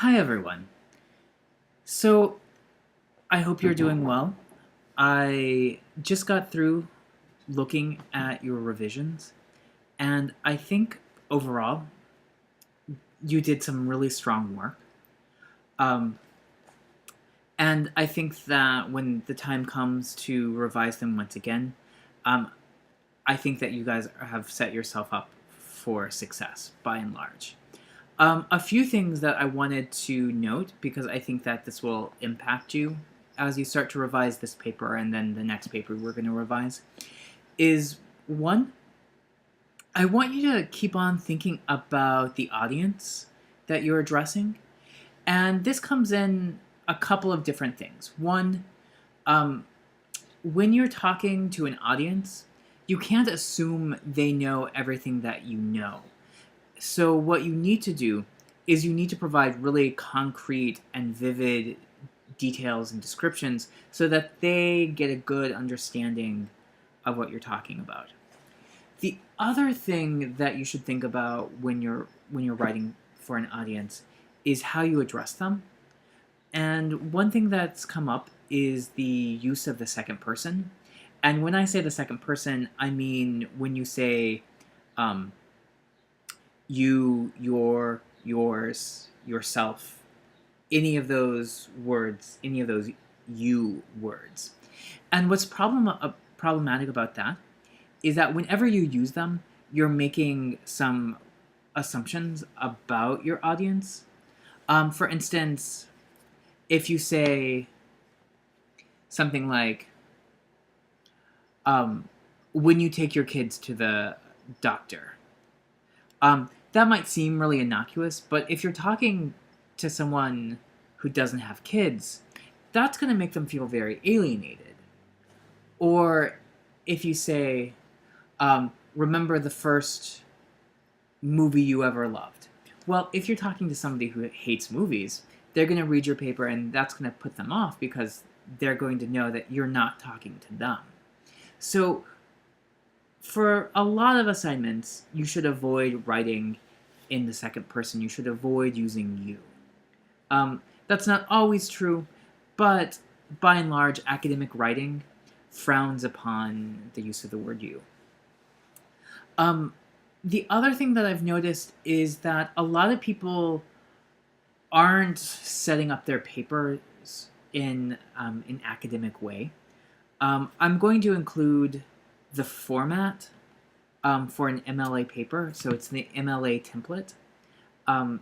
Hi everyone. So I hope you're doing well. I just got through looking at your revisions, and I think overall you did some really strong work. Um, and I think that when the time comes to revise them once again, um, I think that you guys have set yourself up for success by and large. A few things that I wanted to note because I think that this will impact you as you start to revise this paper and then the next paper we're going to revise is one, I want you to keep on thinking about the audience that you're addressing. And this comes in a couple of different things. One, um, when you're talking to an audience, you can't assume they know everything that you know. So what you need to do is you need to provide really concrete and vivid details and descriptions so that they get a good understanding of what you're talking about. The other thing that you should think about when you're writing for an audience is how you address them. And one thing that's come up is the use of the second person. And when I say the second person, I mean when you say um, you, your, yours, yourself, any of those words, any of those you words. And what's problematic about that is that whenever you use them, you're making some assumptions about your audience. For instance, if you say something like, when you take your kids to the doctor, that might seem really innocuous, but if you're talking to someone who doesn't have kids, that's going to make them feel very alienated. Or if you say, remember the first movie you ever loved. Well, if you're talking to somebody who hates movies, they're going to read your paper and that's going to put them off because they're going to know that you're not talking to them. So, for a lot of assignments, you should avoid writing in the second person. You should avoid using you. That's not always true, but by and large, academic writing frowns upon the use of the word you. Um, the other thing that I've noticed is that a lot of people aren't setting up their papers in an academic way. I'm going to include the format for an MLA paper, so it's the MLA template um,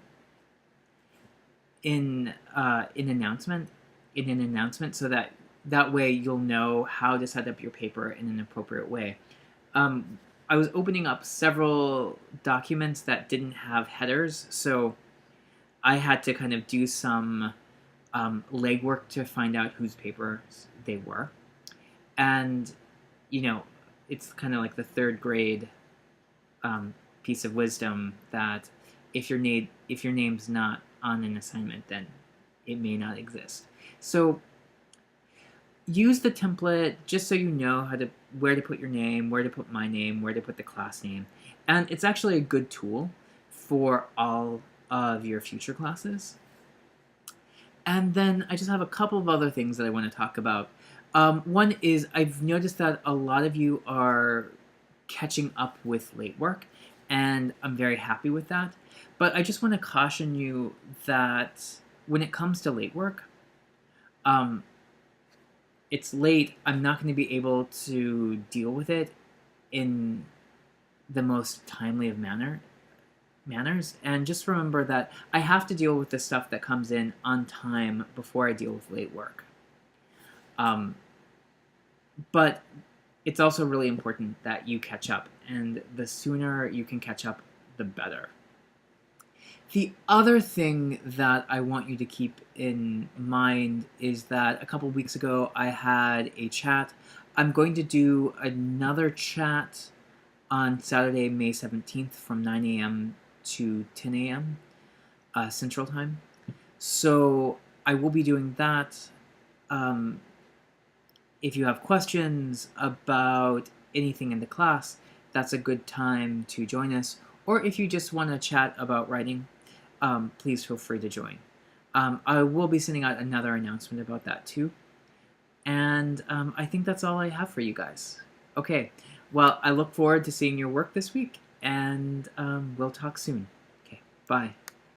in an announcement, so that way you'll know how to set up your paper in an appropriate way. I was opening up several documents that didn't have headers, so I had to kind of do some legwork to find out whose papers they were. And, you know, it's kind of like the third grade piece of wisdom that if your name's not on an assignment, then it may not exist. So use the template just so you know where to put your name, where to put my name, where to put the class name. And it's actually a good tool for all of your future classes. And then I just have a couple of other things that I want to talk about. One is I've noticed that a lot of you are catching up with late work, and I'm very happy with that. But I just want to caution you that when it comes to late work, it's late. I'm not going to be able to deal with it in the most timely of manners. And just remember that I have to deal with the stuff that comes in on time before I deal with late work. But it's also really important that you catch up, and the sooner you can catch up, the better. The other thing that I want you to keep in mind is that a couple weeks ago I had a chat. I'm going to do another chat on Saturday, May 17th from 9 a.m. to 10 a.m. Central Time. So I will be doing that. If you have questions about anything in the class, that's a good time to join us. Or if you just want to chat about writing, please feel free to join. I will be sending out another announcement about that too. And I think that's all I have for you guys. Okay, well, I look forward to seeing your work this week, and we'll talk soon. Okay, bye.